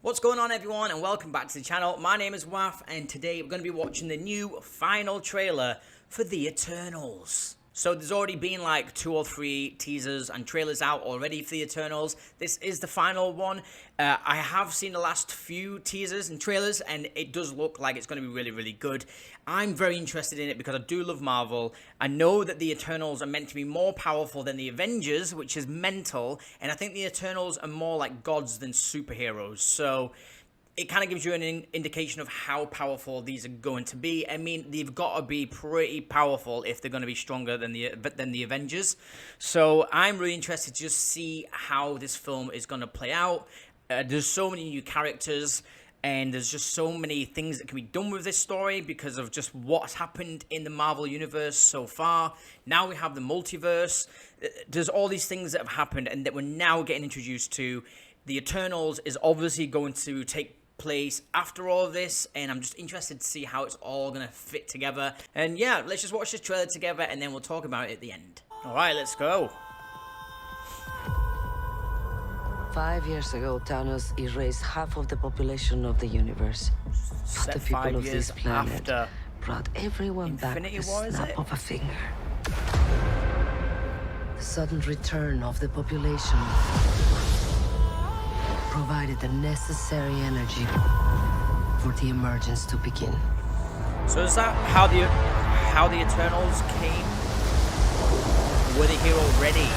What's going on, everyone, and welcome back to the channel. My name is wAFF, and today we're going to be watching the new final trailer for The Eternals. So there's already been like 2 or 3 teasers and trailers out already for The Eternals. This is the final one. I have seen the last few teasers and trailers, and it does look like it's going to be really, really good. I'm very interested in it because I do love Marvel. I know that the Eternals are meant to be more powerful than the Avengers, which is mental, and I think the Eternals are more like gods than superheroes. So it kind of gives you an indication of how powerful these are going to be. I mean, they've got to be pretty powerful if they're going to be stronger than the Avengers. So I'm really interested to just see how this film is going to play out. There's so many new characters, and there's just so many things that can be done with this story because of just what's happened in the Marvel Universe so far. Now we have the multiverse. There's all these things that have happened and that we're now getting introduced to. The Eternals is obviously going to take place after all of this, and I'm just interested to see how it's all gonna fit together. And yeah, let's just watch this trailer together and then we'll talk about it at the end. All right, let's go. 5 years ago, Thanos erased half of the population of the universe. But the people of this planet brought everyone back with the snap of a finger. The sudden return of the population provided the necessary energy for the emergence to begin. So is that how the Eternals came? Were they here already?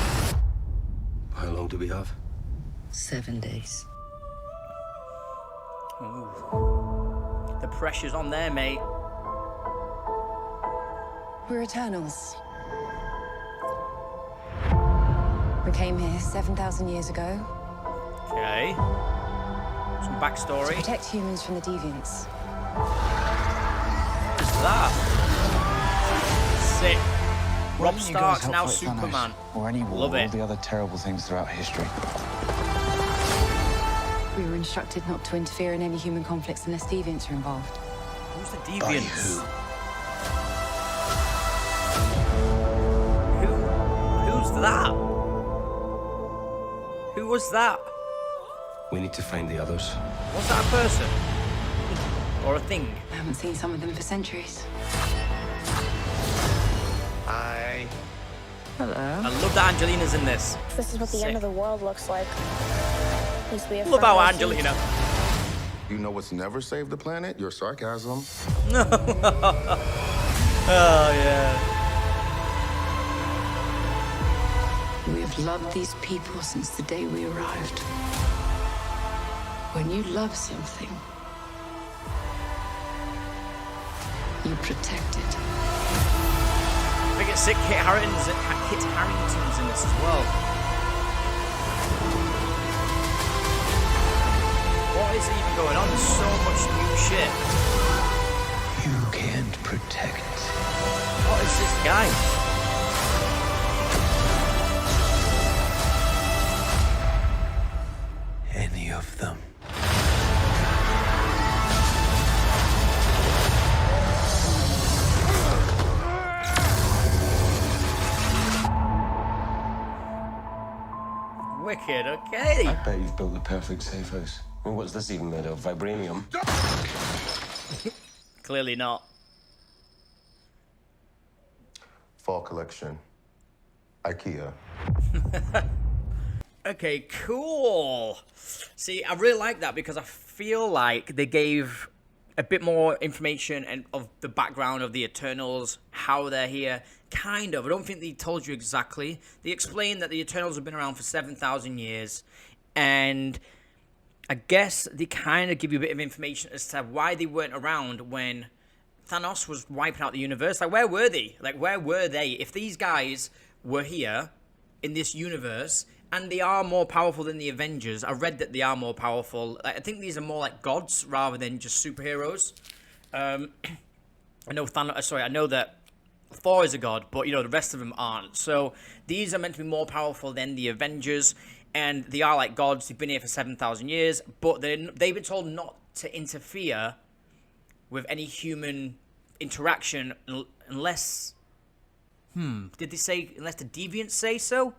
How long do we have? 7 days. Ooh. The pressure's on there, mate. We're Eternals. We came here 7,000 years ago. Okay. Some backstory. To protect humans from the deviants. What is that? Sick. Rob Stark's now Superman. Or any war, Love it. all the other terrible things throughout history. We were instructed not to interfere in any human conflicts unless deviants are involved. Who's the deviants? Who's that? Who was that? We need to find the others. Was that a person? Or a thing? I haven't seen some of them for centuries. Hi. Hello. I love that Angelina's in this. This is what the end of the world looks like. At least we have Love how front row Angelina. You know what's never saved the planet? Your sarcasm. Oh, yeah. We have loved these people since the day we arrived. When you love something, you protect it. I think it's sick. Kit Harington's in this as well. What is even going on? There's so much new shit. You can't protect. What is this guy? Any of them. Wicked, okay. I bet you've built the perfect safe house. I mean, what's this even made of? Vibranium? Clearly not. Fall collection. IKEA. Okay, cool. See, I really like that because I feel like they gave a bit more information and of the background of the Eternals, how they're here. Kind of. I don't think they told you exactly. They explained that the Eternals have been around for 7,000 years, and I guess they kind of give you a bit of information as to why they weren't around when Thanos was wiping out the universe. Like, where were they? Like, where were they? If these guys were here in this universe, and they are more powerful than the Avengers. I read that they are more powerful. I think these are more like gods rather than just superheroes. I know Thanos. Sorry, I know that Thor is a god, but you know the rest of them aren't. So these are meant to be more powerful than the Avengers, and they are like gods. They've been here for 7,000 years, but they've been told not to interfere with any human interaction unless. Did they say unless the deviants say so?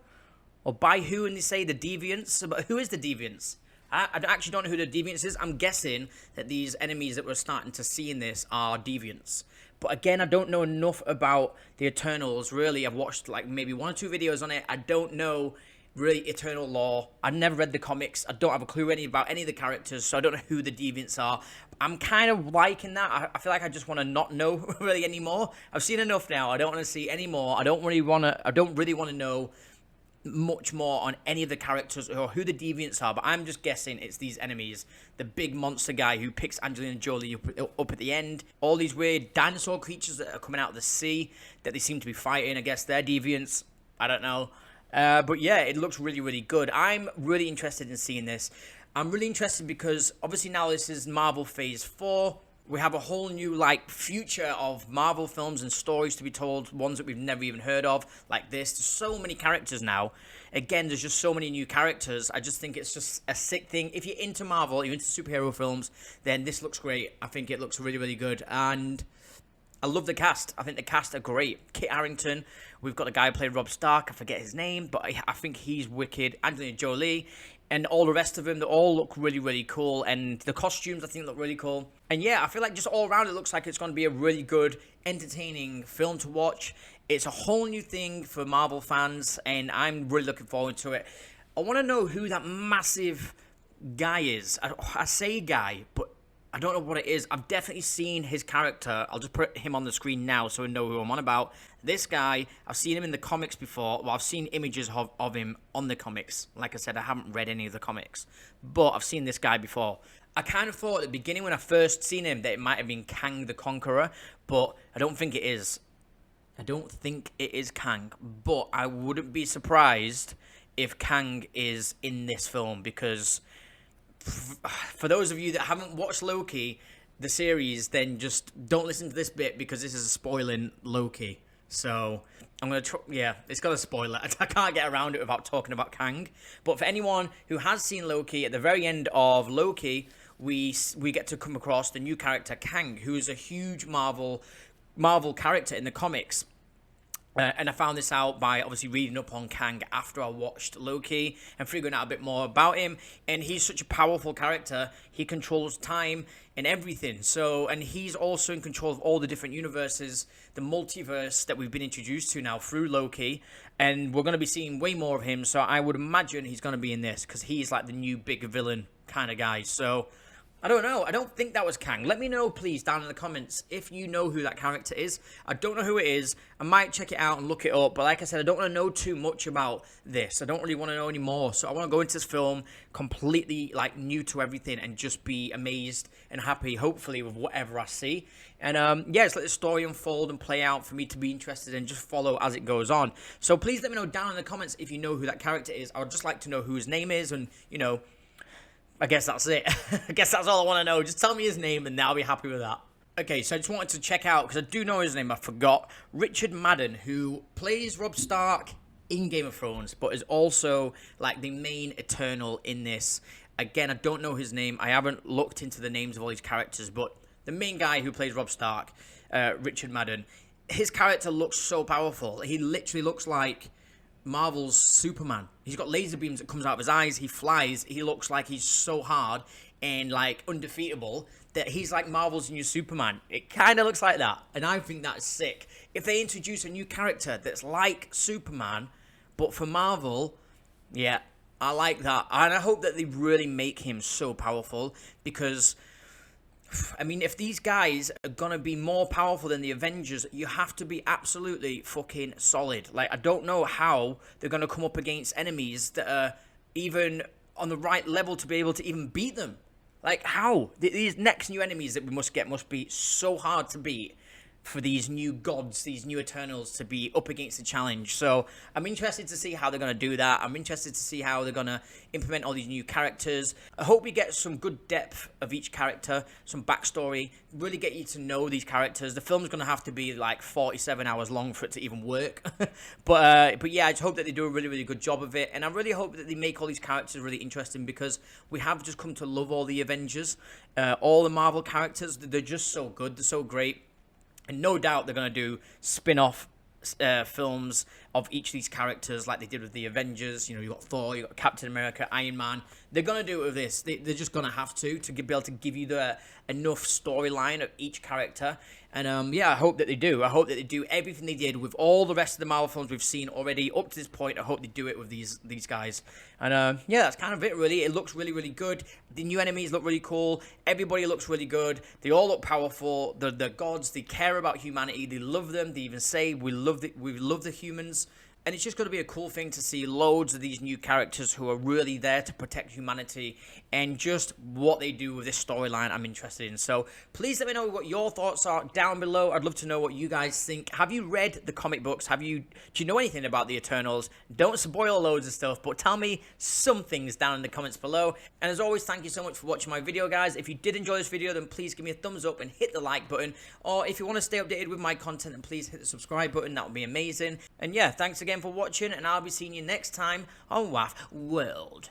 Or by who? And they say the deviants. But who is the deviants? I actually don't know who the Deviants is. I'm guessing that these enemies that we're starting to see in this are Deviants. But again, I don't know enough about the Eternals, really. I've watched like maybe 1 or 2 videos on it. I don't know really Eternal lore. I've never read the comics. I don't have a clue about any of the characters, so I don't know who the Deviants are. I'm kind of liking that. I feel like I just want to not know really anymore. I've seen enough now. I don't want to see any more. I don't really want to know much more on any of the characters or who the Deviants are, but I'm just guessing it's these enemies. The big monster guy who picks Angelina Jolie up at the end. All these weird dinosaur creatures that are coming out of the sea that they seem to be fighting. I guess they're Deviants. I don't know. But yeah, it looks really, really good. I'm really interested in seeing this. I'm really interested because obviously now this is Marvel Phase 4. We have a whole new, like, future of Marvel films and stories to be told, ones that we've never even heard of, like this. There's so many characters now. Again, there's just so many new characters. I just think it's just a sick thing. If you're into Marvel, you're into superhero films, then this looks great. I think it looks really, really good. And I love the cast. I think the cast are great. Kit Harington. We've got the guy who played Rob Stark. I forget his name, but I think he's wicked. Angelina Jolie. And all the rest of them, they all look really, really cool. And the costumes, I think, look really cool. And yeah, I feel like just all around, it looks like it's going to be a really good, entertaining film to watch. It's a whole new thing for Marvel fans, and I'm really looking forward to it. I want to know who that massive guy is. I say guy, but I don't know what it is. I've definitely seen his character. I'll just put him on the screen now so we know who I'm on about. This guy, I've seen him in the comics before. Well, I've seen images of him on the comics. Like I said, I haven't read any of the comics. But I've seen this guy before. I kind of thought at the beginning when I first seen him that it might have been Kang the Conqueror. But I don't think it is. I don't think it is Kang. But I wouldn't be surprised if Kang is in this film, because for those of you that haven't watched Loki, the series, then just don't listen to this bit because this is spoiling Loki. So I'm going to yeah, it's got a spoiler. I can't get around it without talking about Kang. But for anyone who has seen Loki, at the very end of Loki, we get to come across the new character Kang, who is a huge Marvel character in the comics. And I found this out by obviously reading up on Kang after I watched Loki and figuring out a bit more about him. And he's such a powerful character. He controls time and everything. So, and he's also in control of all the different universes, the multiverse that we've been introduced to now through Loki. And we're going to be seeing way more of him. So I would imagine he's going to be in this because he's like the new big villain kind of guy. So I don't know. I don't think that was Kang. Let me know, please, down in the comments if you know who that character is. I don't know who it is. I might check it out and look it up. But like I said, I don't want to know too much about this. I don't really want to know any more. So I want to go into this film completely like new to everything and just be amazed and happy, hopefully, with whatever I see. And yeah, just let the story unfold and play out for me to be interested and just follow as it goes on. So please let me know down in the comments if you know who that character is. I would just like to know who his name is, and, you know, I guess that's it. I guess that's all I want to know. Just tell me his name and I'll be happy with that. Okay, so I just wanted to check out, because I do know his name, I forgot. Richard Madden, who plays Robb Stark in Game of Thrones, but is also like the main Eternal in this. Again, I don't know his name. I haven't looked into the names of all these characters, but the main guy who plays Robb Stark, Richard Madden, his character looks so powerful. He literally looks like Marvel's Superman. He's got laser beams that comes out of his eyes. He flies. He looks like he's so hard and like undefeatable that he's like Marvel's new Superman. It kind of looks like that, and I think that's sick. If they introduce a new character that's like Superman but for Marvel, yeah, I like that. And I hope that they really make him so powerful, because I mean, if these guys are gonna be more powerful than the Avengers, you have to be absolutely fucking solid. Like, I don't know how they're gonna come up against enemies that are even on the right level to be able to even beat them. Like, how? These next new enemies that we must get must be so hard to beat for these new gods, these new Eternals, to be up against the challenge. So I'm interested to see how they're going to do that. I'm interested to see how they're going to implement all these new characters. I hope we get some good depth of each character, some backstory, really get you to know these characters. The film's going to have to be like 47 hours long for it to even work. But yeah, I just hope that they do a really, really good job of it. And I really hope that they make all these characters really interesting, because we have just come to love all the Avengers, all the Marvel characters. They're just so good. They're so great. And no doubt they're going to do spin-off films of each of these characters, like they did with the Avengers. You know, you got Thor, you got Captain America, Iron Man. They're gonna do it with this. They're just gonna have to be able to give you the enough storyline of each character. And yeah, I hope that they do. I hope that they do everything they did with all the rest of the Marvel films we've seen already up to this point. I hope they do it with these guys. And yeah, that's kind of it, really. It looks really, really good. The new enemies look really cool. Everybody looks really good. They all look powerful. They're gods. They care about humanity. They love them. They even say we love the humans. And it's just going to be a cool thing to see loads of these new characters who are really there to protect humanity, and just what they do with this storyline I'm interested in. So please let me know what your thoughts are down below. I'd love to know what you guys think. Have you read the comic books? Do you know anything about the Eternals? Don't spoil loads of stuff, but tell me some things down in the comments below. And as always, thank you so much for watching my video, guys. If you did enjoy this video, then please give me a thumbs up and hit the like button. Or if you want to stay updated with my content, then please hit the subscribe button. That would be amazing. And yeah, thanks again for watching, and I'll be seeing you next time on wAFF World.